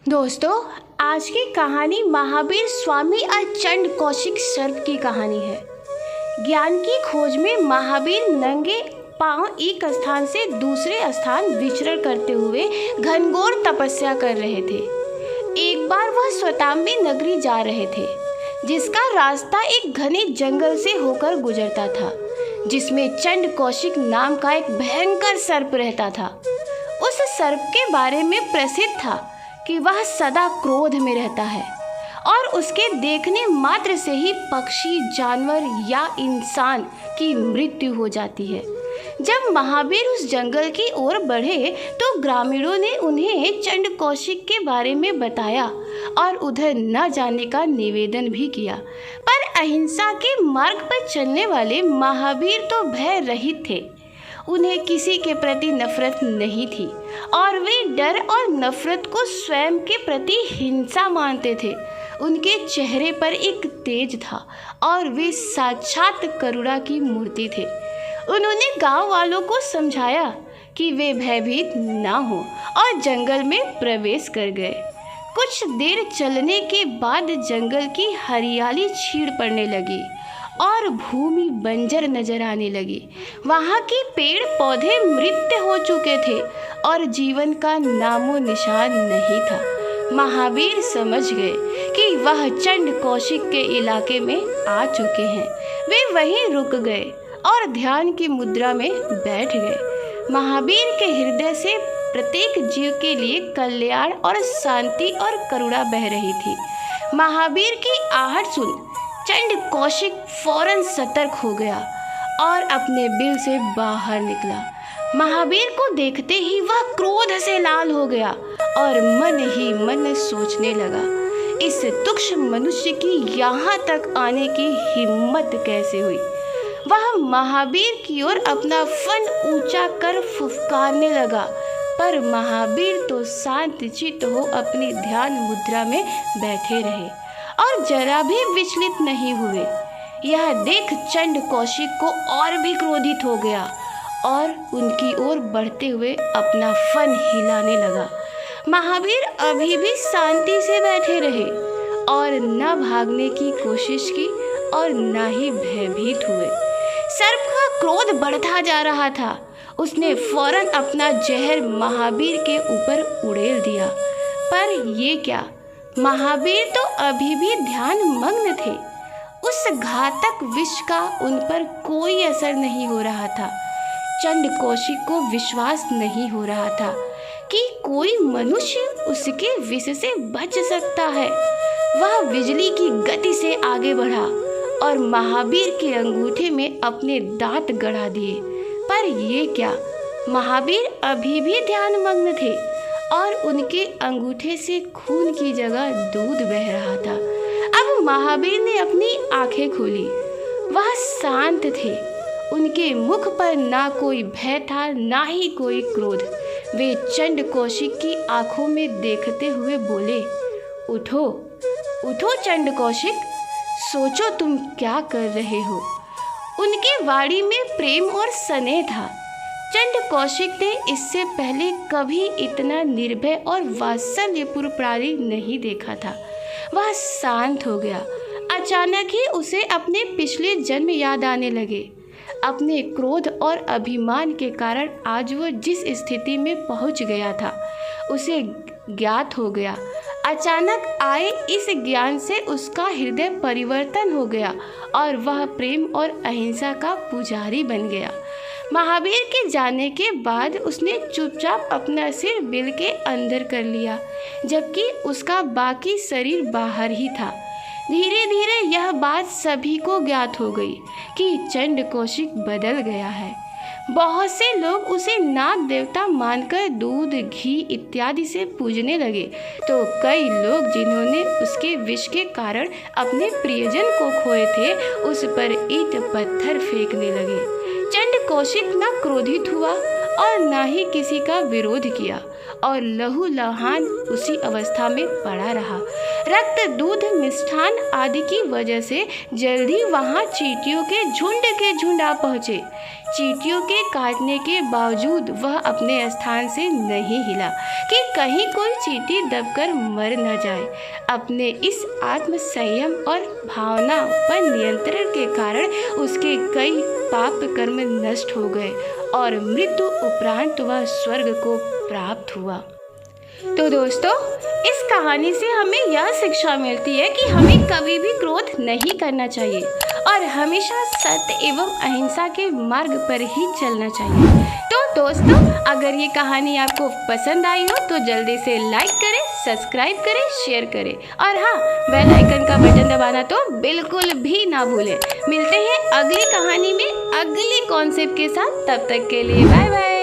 दोस्तों, आज की कहानी महावीर स्वामी और चंड कौशिक सर्प की कहानी है। ज्ञान की खोज में महावीर नंगे पांव एक स्थान से दूसरे स्थान विचरण करते हुए घनघोर तपस्या कर रहे थे। एक बार वह स्वतांबी नगरी जा रहे थे, जिसका रास्ता एक घने जंगल से होकर गुजरता था, जिसमें चंड कौशिक नाम का एक भयंकर सर्प रहता था। उस सर्प के बारे में प्रसिद्ध था कि वह सदा क्रोध में रहता है और उसके देखने मात्र से ही पक्षी, जानवर या इंसान की मृत्यु हो जाती है। जब महावीर उस जंगल की ओर बढ़े तो ग्रामीणों ने उन्हें चंड कौशिक के बारे में बताया और उधर न जाने का निवेदन भी किया। पर अहिंसा के मार्ग पर चलने वाले महावीर तो भय रहित थे। उन्हें किसी के प्रति नफरत नहीं थी और वे डर और नफरत को स्वयं के प्रति हिंसा मानते थे। उनके चेहरे पर एक तेज था और वे साक्षात करुणा की मूर्ति थे। उन्होंने गांव वालों को समझाया कि वे भयभीत ना हो और जंगल में प्रवेश कर गए। कुछ देर चलने के बाद जंगल की हरियाली छीड़ पड़ने लगी और भूमि बंजर नजर आने लगी। वहाँ के पेड़ पौधे मृत हो चुके थे और जीवन का नामो निशान नहीं था। महावीर समझ गए कि वह चंड कौशिक के इलाके में आ चुके हैं। वे वहीं रुक गए और ध्यान की मुद्रा में बैठ गए। महावीर के हृदय से प्रत्येक जीव के लिए कल्याण और शांति और करुणा बह रही थी। महावीर की आहट सुन चंड कौशिक फौरन सतर्क हो गया और अपने बिल से बाहर निकला। महावीर को देखते ही वह क्रोध से लाल हो गया और मन ही मन सोचने लगा, इस तुच्छ मनुष्य की यहाँ तक आने की हिम्मत कैसे हुई। वह महावीर की ओर अपना फन ऊंचा कर फुफकारने लगा, पर महावीर तो शांत चित्त हो अपनी ध्यान मुद्रा में बैठे रहे और जरा भी विचलित नहीं हुए। यह देख चंड कौशिक को और भी क्रोधित हो गया और उनकी ओर बढ़ते हुए अपना फन हिलाने लगा। महावीर अभी भी शांति से बैठे रहे और न भागने की कोशिश की और न ही भयभीत हुए। सर्प का क्रोध बढ़ता जा रहा था। उसने फौरन अपना जहर महावीर के ऊपर उड़ेल दिया, पर ये क्या, महावीर तो अभी भी ध्यान मग्न थे। उस घातक विष का उन पर कोई असर नहीं हो रहा था। चंड कौशिक को विश्वास नहीं हो रहा था कि कोई मनुष्य उसके विष से बच सकता है। वह बिजली की गति से आगे बढ़ा और महावीर के अंगूठे में अपने दांत गड़ा दिए, पर ये क्या, महावीर अभी भी ध्यान मग्न थे और उनके अंगूठे से खून की जगह दूध बह रहा था। अब महावीर ने अपनी आंखें खोली। वह शांत थे। उनके मुख पर ना कोई भय था, ना ही कोई क्रोध। वे चंड कौशिक की आंखों में देखते हुए बोले, उठो उठो चंड कौशिक, सोचो तुम क्या कर रहे हो। उनके वाणी में प्रेम और स्नेह था। चंड कौशिक ने इससे पहले कभी इतना निर्भय और वात्सल्यपूर्ण प्राणी नहीं देखा था। वह शांत हो गया। अचानक ही उसे अपने पिछले जन्म याद आने लगे। अपने क्रोध और अभिमान के कारण आज वो जिस स्थिति में पहुंच गया था उसे ज्ञात हो गया। अचानक आए इस ज्ञान से उसका हृदय परिवर्तन हो गया और वह प्रेम और अहिंसा का पुजारी बन गया। महावीर के जाने के बाद उसने चुपचाप अपना सिर बिल के अंदर कर लिया, जबकि उसका बाकी शरीर बाहर ही था। धीरे धीरे यह बात सभी को ज्ञात हो गई कि चंड कौशिक बदल गया है। बहुत से लोग उसे नाग देवता मानकर दूध, घी इत्यादि से पूजने लगे, तो कई लोग जिन्होंने उसके विष के कारण अपने प्रियजन को खोए थे उस पर ईंट पत्थर फेंकने लगे। चंड कौशिक न क्रोधित हुआ और न ही किसी का विरोध किया और लहू लहान उसी अवस्था में पड़ा रहा। रक्त, दूध, मिष्ठान आदि की वजह से जल्दी वहाँ चींटियों के झुंड आ पहुँचे। चींटियों के काटने के बावजूद वह अपने स्थान से नहीं हिला कि कहीं कोई चींटी दबकर मर न जाए। अपने इस आत्म संयम और भावना पर नियंत्रण के कारण उसके कई पाप कर्म नष्ट हो गए और मृत्यु उपरांत वह स्वर्ग को प्राप्त हुआ। तो दोस्तों, इस कहानी से हमें यह शिक्षा मिलती है कि हमें कभी भी क्रोध नहीं करना चाहिए और हमेशा सत्य एवं अहिंसा के मार्ग पर ही चलना चाहिए। तो दोस्तों, अगर ये कहानी आपको पसंद आई हो तो जल्दी से लाइक करें, सब्सक्राइब करें, शेयर करें और हाँ, बेल आइकन का बटन दबाना तो बिल्कुल भी ना भूलें। मिलते हैं अगली कहानी में अगले कॉन्सेप्ट के साथ। तब तक के लिए बाय बाय।